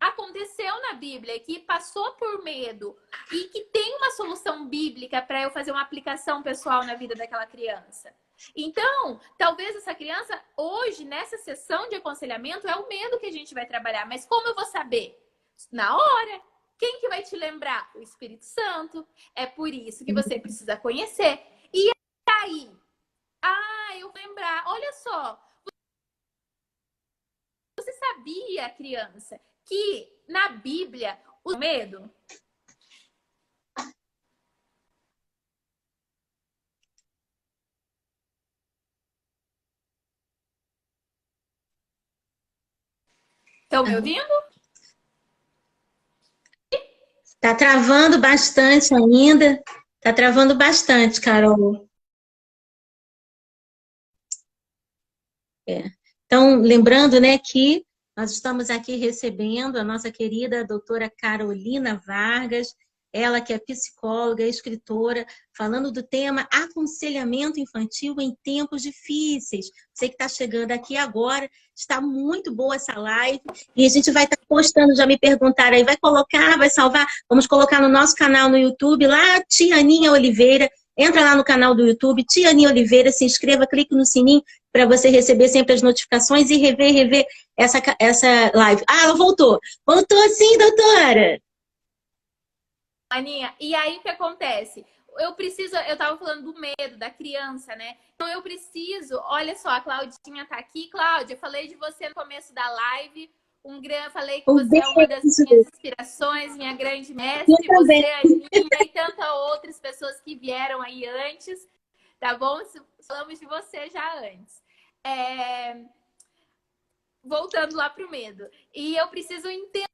aconteceu na Bíblia, que passou por medo e que tem uma solução bíblica para eu fazer uma aplicação pessoal na vida daquela criança. Então, talvez essa criança, hoje, nessa sessão de aconselhamento, é o medo que a gente vai trabalhar. Mas como eu vou saber? Na hora. Quem que vai te lembrar? O Espírito Santo. É por isso que você precisa conhecer. E aí? Eu vou lembrar. Olha só. Você sabia, criança, que na Bíblia o medo estão me ouvindo? Tá travando bastante ainda. Tá travando bastante, Carol. Então, lembrando, né, que nós estamos aqui recebendo a nossa querida doutora Carolina Vargas, ela que é psicóloga, escritora, falando do tema aconselhamento infantil em tempos difíceis. Você que está chegando aqui agora, está muito boa essa live e a gente vai estar postando, já me perguntaram aí, vai colocar, vai salvar? Vamos colocar no nosso canal no YouTube, lá, Tia Aninha Oliveira, entra lá no canal do YouTube, Tia Aninha Oliveira, se inscreva, clique no sininho para você receber sempre as notificações e rever essa live. Ela voltou. Voltou sim, doutora! Aninha, e aí o que acontece? Eu tava falando do medo da criança, né? Então eu preciso, olha só, a Claudinha tá aqui. Cláudia, eu falei de você no começo da live. Falei que você é uma das minhas inspirações, minha grande mestre. Você, Aninha e tantas outras pessoas que vieram aí antes, tá bom? Falamos de você já antes. Voltando lá pro medo. E eu preciso entender,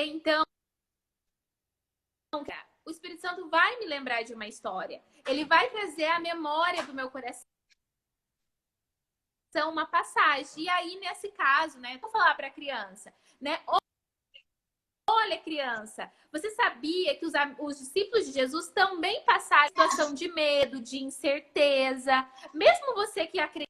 então, o Espírito Santo vai me lembrar de uma história. Ele vai trazer a memória do meu coração uma passagem. E aí, nesse caso, né, eu vou falar para a criança, né? Olha, criança, você sabia que os discípulos de Jesus também passaram situação de medo, de incerteza, mesmo você que acredita.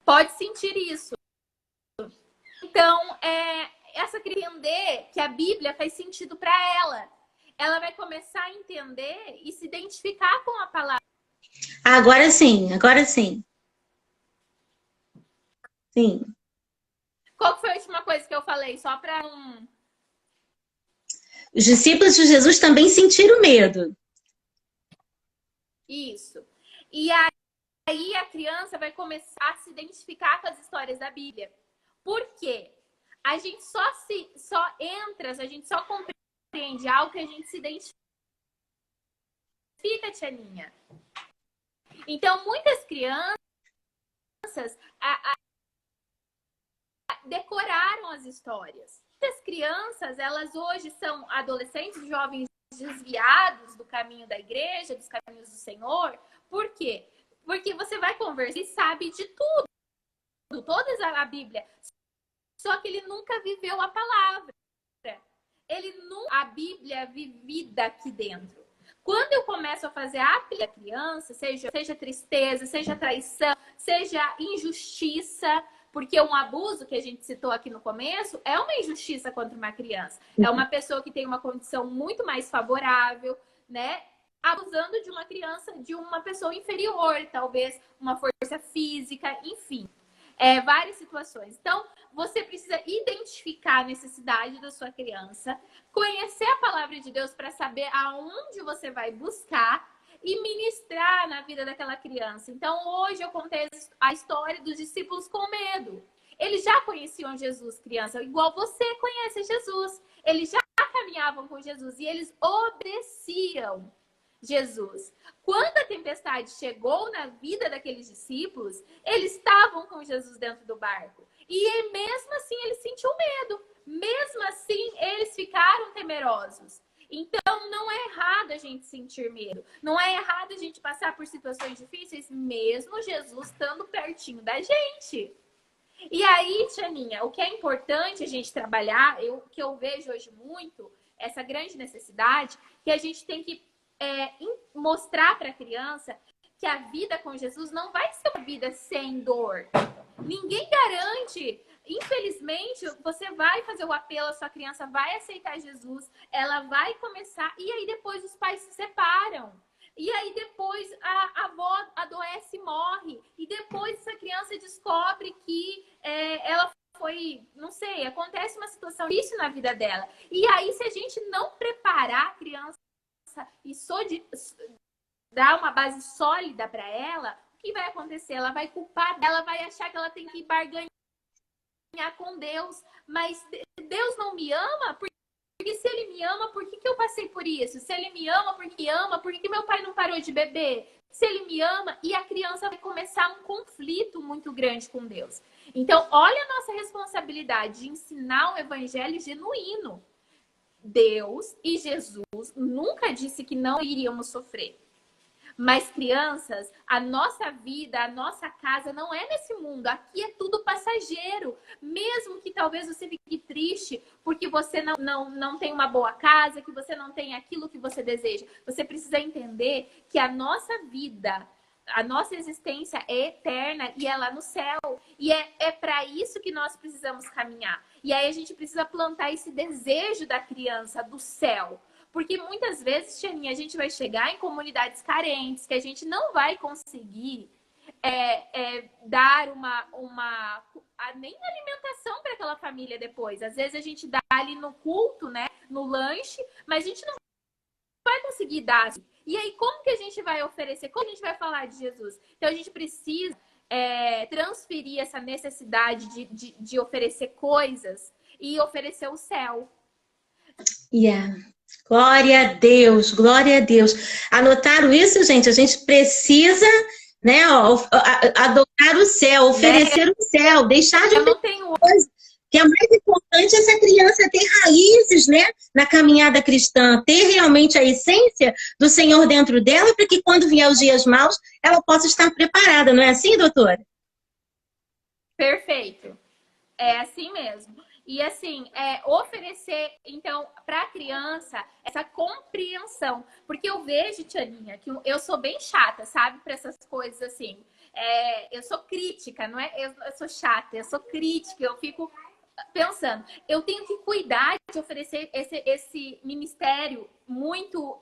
Pode sentir isso. Então, essa criança entender que a Bíblia faz sentido para ela. Ela vai começar a entender e se identificar com a palavra. Agora sim, agora sim. Sim. Qual foi a última coisa que eu falei? Só para um... Os discípulos de Jesus também sentiram medo. Isso. E aí a criança vai começar a se identificar com as histórias da Bíblia. Por quê? A gente só entra, a gente só compreende algo que a gente se identifica, Tianinha. Então, muitas crianças decoraram as histórias. Muitas crianças, elas hoje são adolescentes, jovens desviados do caminho da igreja, dos caminhos do Senhor. Por quê? Porque você vai conversar e sabe de tudo, toda a Bíblia. Só que ele nunca viveu a palavra. A Bíblia vivida aqui dentro. Quando eu começo a fazer a criança, seja tristeza, seja traição, seja injustiça, porque um abuso que a gente citou aqui no começo é uma injustiça contra uma criança. É uma pessoa que tem uma condição muito mais favorável, né? Abusando de uma criança, de uma pessoa inferior, talvez uma força física, enfim. Várias situações. Então, você precisa identificar a necessidade da sua criança, conhecer a palavra de Deus para saber aonde você vai buscar e ministrar na vida daquela criança. Então, hoje eu contei a história dos discípulos com medo. Eles já conheciam Jesus, criança, igual você conhece Jesus. Eles já caminhavam com Jesus e eles obedeciam Jesus. Quando a tempestade chegou na vida daqueles discípulos, eles estavam com Jesus dentro do barco. E mesmo assim eles sentiam medo. Mesmo assim eles ficaram temerosos. Então não é errado a gente sentir medo. Não é errado a gente passar por situações difíceis, mesmo Jesus estando pertinho da gente. E aí, Tianinha, o que é importante a gente trabalhar, que eu vejo hoje muito, essa grande necessidade, que a gente tem que mostrar para a criança que a vida com Jesus não vai ser uma vida sem dor. Ninguém garante. Infelizmente, você vai fazer o apelo, a sua criança vai aceitar Jesus, ela vai começar, e aí depois os pais se separam. E aí depois a avó adoece e morre. E depois essa criança descobre que ela foi, não sei, acontece uma situação difícil na vida dela. E aí, se a gente não preparar a criança e dar uma base sólida para ela, o que vai acontecer? Ela vai culpar, ela vai achar que ela tem que barganhar com Deus, mas Deus não me ama, porque se ele me ama, por que eu passei por isso? Se ele me ama, por que meu pai não parou de beber? Se ele me ama, e a criança vai começar um conflito muito grande com Deus. Então, olha a nossa responsabilidade de ensinar um evangelho genuíno. Deus e Jesus nunca disse que não iríamos sofrer. Mas, crianças, a nossa vida, a nossa casa não é nesse mundo. Aqui é tudo passageiro. Mesmo que talvez você fique triste porque você não tem uma boa casa, que você não tem aquilo que você deseja. Você precisa entender que a nossa vida, a nossa existência é eterna e é lá no céu. E é para isso que nós precisamos caminhar. E aí a gente precisa plantar esse desejo da criança do céu. Porque muitas vezes, Tianinha, a gente vai chegar em comunidades carentes, que a gente não vai conseguir dar nem alimentação para aquela família depois. Às vezes a gente dá ali no culto, né, no lanche, mas a gente não vai conseguir dar. E aí, como que a gente vai oferecer? Como a gente vai falar de Jesus? Então, a gente precisa transferir essa necessidade de oferecer coisas e oferecer o céu. Yeah. Glória a Deus, glória a Deus. Anotaram isso, gente? A gente precisa, né, ó, adotar o céu, Né? oferecer o céu, deixar de Eu não tenho coisa. Que é mais importante essa criança ter raízes, né, na caminhada cristã, ter realmente a essência do Senhor dentro dela, para que quando vier os dias maus, ela possa estar preparada, não é assim, doutora? perfeito. É assim mesmo. E assim, oferecer, então, para a criança essa compreensão. Porque eu vejo, Tianinha, que eu sou bem chata, sabe? Para essas coisas assim. Eu sou crítica, não é? Eu sou chata, eu sou crítica, eu fico pensando, eu tenho que cuidar de oferecer esse ministério muito.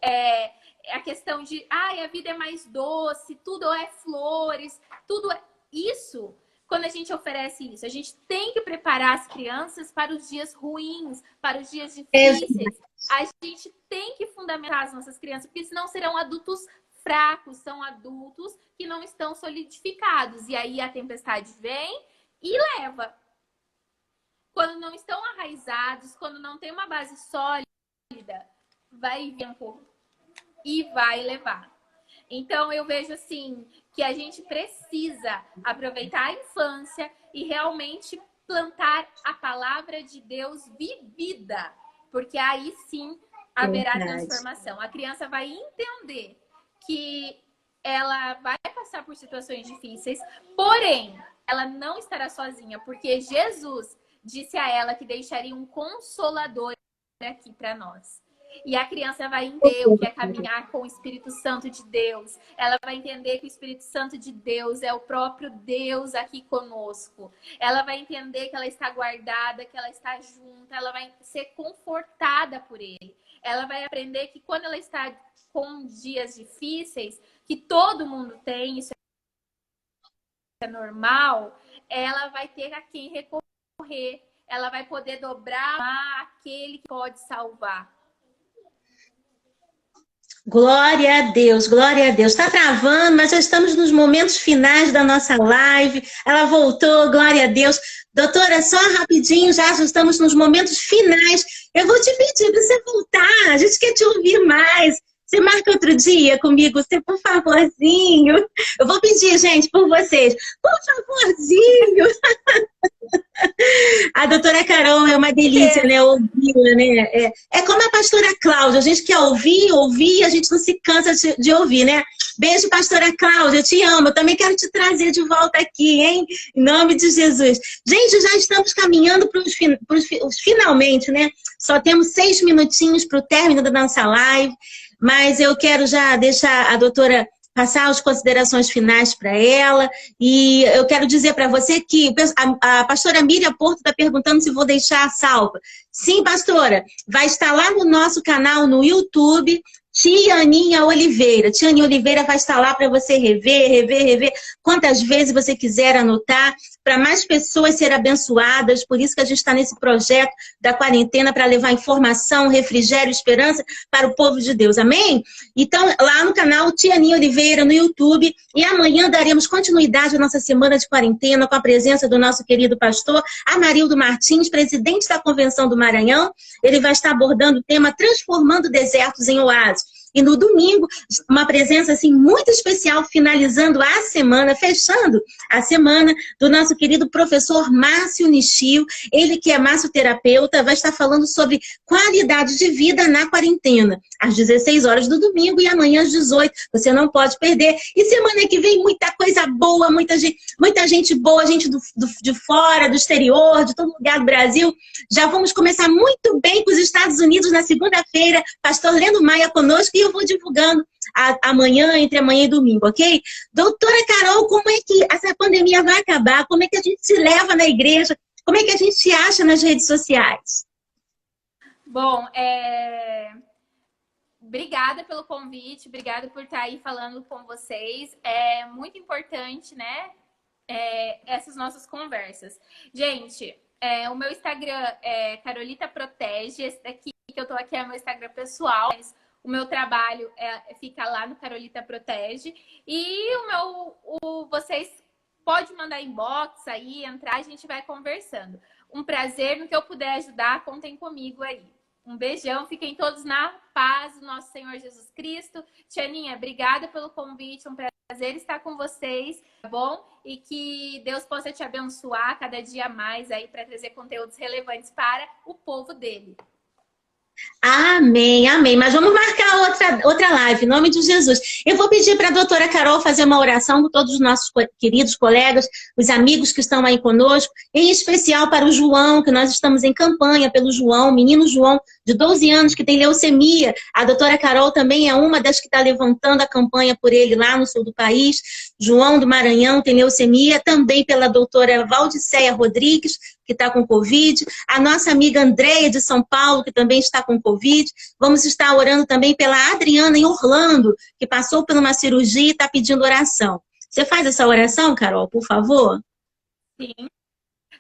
A questão de, a vida é mais doce, tudo é flores, tudo é. Isso. Quando a gente oferece isso, a gente tem que preparar as crianças para os dias ruins, para os dias É, difíceis. A gente tem que fundamentar as nossas crianças, porque senão serão adultos fracos, são adultos que não estão solidificados. E aí a tempestade vem e leva. Quando não estão arraizados, quando não tem uma base sólida, vai vir e vai levar. Então, eu vejo assim que a gente precisa aproveitar a infância e realmente plantar a palavra de Deus vivida, porque aí sim haverá transformação. A criança vai entender que ela vai passar por situações difíceis, porém, ela não estará sozinha, porque Jesus disse a ela que deixaria um consolador aqui para nós. E a criança vai entender o que é caminhar com o Espírito Santo de Deus. Ela vai entender que o Espírito Santo de Deus é o próprio Deus aqui conosco. Ela vai entender que ela está guardada, que ela está junta, ela vai ser confortada por Ele. Ela vai aprender que quando ela está com dias difíceis, que todo mundo tem, isso é normal, ela vai ter a quem recorrer. Ela vai poder dobrar aquele que pode salvar. Glória a Deus, glória a Deus. Está travando, mas já estamos nos momentos finais da nossa live. Ela voltou, glória a Deus. Doutora, só rapidinho, já estamos nos momentos finais. Eu vou te pedir para você voltar, a gente quer te ouvir mais. Você marca outro dia comigo, você, por favorzinho. Eu vou pedir, gente, por vocês. Por favorzinho. A doutora Carol é uma delícia, né? Ouvi-la, né? É como a pastora Cláudia, a gente quer ouvir, a gente não se cansa de ouvir, né? Beijo, pastora Cláudia, eu te amo. Eu também quero te trazer de volta aqui, hein? Em nome de Jesus. Gente, já estamos caminhando para os finalmente, né? Só temos 6 minutinhos para o término da nossa live, mas eu quero já deixar a doutora passar as considerações finais para ela. E eu quero dizer para você que a pastora Miriam Porto está perguntando se vou deixar salva. Sim, pastora, vai estar lá no nosso canal no YouTube, Tia Aninha Oliveira. Tia Aninha Oliveira vai estar lá para você rever, quantas vezes você quiser anotar, para mais pessoas serem abençoadas. Por isso que a gente está nesse projeto da quarentena, para levar informação, refrigério, esperança para o povo de Deus. Amém? Então, lá no canal Tia Aninha Oliveira, no YouTube. E amanhã daremos continuidade à nossa semana de quarentena com a presença do nosso querido pastor Amarildo Martins, presidente da Convenção do Maranhão. Ele vai estar abordando o tema Transformando Desertos em Oásis. E no domingo, uma presença assim muito especial, finalizando a semana, fechando a semana, do nosso querido professor Márcio Nishio. Ele que é massoterapeuta, vai estar falando sobre qualidade de vida na quarentena, às 16 horas do domingo e amanhã às 18. Você não pode perder. E semana que vem, muita coisa boa, muita gente boa, gente de fora, do exterior, de todo lugar do Brasil. Já vamos começar muito bem com os Estados Unidos na segunda-feira. Pastor Lendo Maia conosco e eu vou divulgando amanhã, entre amanhã e domingo, ok? Doutora Carol, como é que essa pandemia vai acabar? Como é que a gente se leva na igreja? Como é que a gente se acha nas redes sociais? Bom, obrigada pelo convite, obrigada por estar aí falando com vocês. É muito importante, né? Essas nossas conversas. Gente, o meu Instagram é Carolita Protege. Esse daqui que eu tô aqui é o meu Instagram pessoal. Mas o meu trabalho fica lá no Carolita Protege. E vocês podem mandar inbox aí, entrar, a gente vai conversando. Um prazer, no que eu puder ajudar, contem comigo aí. Um beijão, fiquem todos na paz do nosso Senhor Jesus Cristo. Tianinha, obrigada pelo convite, um prazer estar com vocês, tá bom? E que Deus possa te abençoar cada dia mais aí para trazer conteúdos relevantes para o povo dele. Amém, amém. Mas vamos marcar outra live, em nome de Jesus. Eu vou pedir para a doutora Carol fazer uma oração com todos os nossos queridos colegas, os amigos que estão aí conosco, em especial para o João, que nós estamos em campanha pelo João, menino João, de 12 anos, que tem leucemia. A doutora Carol também é uma das que está levantando a campanha por ele lá no sul do país. João do Maranhão tem leucemia, também pela doutora Valdiceia Rodrigues, que está com Covid, a nossa amiga Andréia de São Paulo, que também está com Covid. Vamos estar orando também pela Adriana em Orlando, que passou por uma cirurgia e está pedindo oração. Você faz essa oração, Carol, por favor? Sim.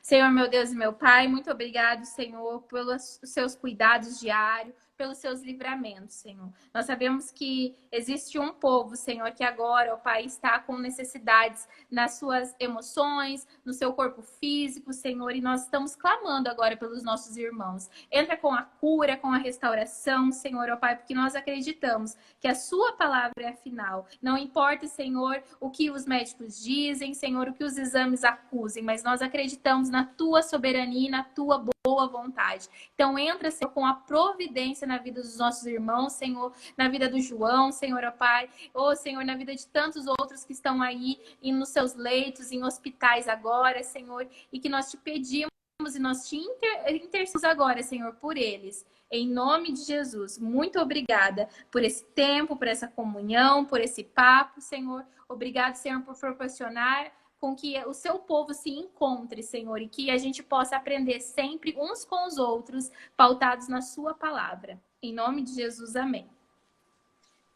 Senhor, meu Deus e meu Pai, muito obrigado, Senhor, pelos seus cuidados diários, pelos seus livramentos, Senhor. Nós sabemos que existe um povo, Senhor, que agora, ó Pai, está com necessidades nas suas emoções, no seu corpo físico, Senhor, e nós estamos clamando agora pelos nossos irmãos. Entra com a cura, com a restauração, Senhor, ó Pai, porque nós acreditamos que a sua palavra é a final. Não importa, Senhor, o que os médicos dizem, Senhor, o que os exames acusem, mas nós acreditamos na tua soberania e na tua boa vontade. Então entra, Senhor, com a providência na vida dos nossos irmãos, Senhor, na vida do João, Senhor, ó Pai, ô Senhor, na vida de tantos outros que estão aí e nos seus leitos, em hospitais agora, Senhor, e que nós te pedimos e nós te intercedemos agora, Senhor, por eles. Em nome de Jesus, muito obrigada por esse tempo, por essa comunhão, por esse papo, Senhor. Obrigado, Senhor, por proporcionar com que o seu povo se encontre, Senhor, e que a gente possa aprender sempre uns com os outros, pautados na sua palavra. Em nome de Jesus, amém.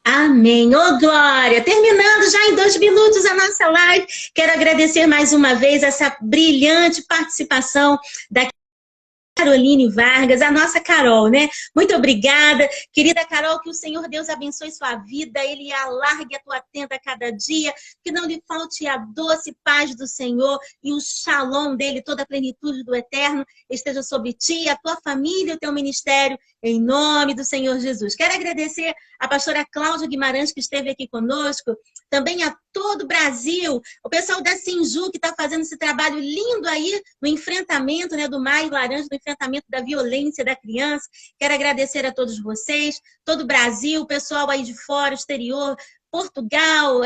Amém. Ô, Glória! Terminando já em 2 minutos a nossa live. Quero agradecer mais uma vez essa brilhante participação da Caroline Vargas, a nossa Carol, né? Muito obrigada, querida Carol, que o Senhor Deus abençoe sua vida, Ele alargue a tua tenda a cada dia, que não lhe falte a doce paz do Senhor e o shalom dele, toda a plenitude do Eterno esteja sobre ti, a tua família e o teu ministério, em nome do Senhor Jesus. Quero agradecer a pastora Cláudia Guimarães, que esteve aqui conosco, também a todo o Brasil, o pessoal da Sinju, que está fazendo esse trabalho lindo aí no enfrentamento, né, do Maio Laranja, no enfrentamento da violência da criança. Quero agradecer a todos vocês, todo o Brasil, o pessoal aí de fora, exterior, Portugal,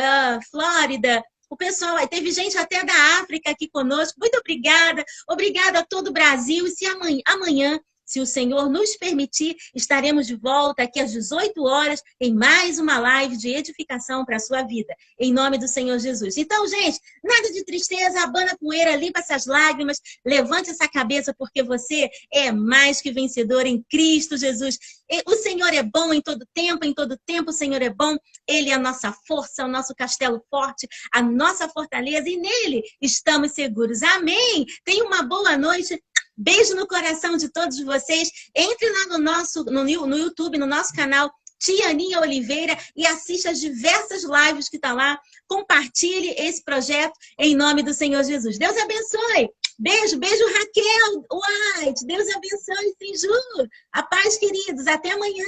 Flórida, o pessoal aí, teve gente até da África aqui conosco. Muito obrigada, obrigada a todo o Brasil. E se amanhã, se o Senhor nos permitir, estaremos de volta aqui às 18 horas em mais uma live de edificação para a sua vida. Em nome do Senhor Jesus. Então, gente, nada de tristeza, abana a poeira, limpa essas lágrimas, levante essa cabeça, porque você é mais que vencedor em Cristo Jesus. O Senhor é bom em todo tempo o Senhor é bom. Ele é a nossa força, o nosso castelo forte, a nossa fortaleza, e nele estamos seguros. Amém! Tenha uma boa noite. Beijo no coração de todos vocês. Entre lá no YouTube, no nosso canal Tianinha Oliveira, e assista as diversas lives que estão lá. Compartilhe esse projeto em nome do Senhor Jesus. Deus abençoe. Beijo, beijo, Raquel White. Deus abençoe, Sinju. A paz, queridos. Até amanhã.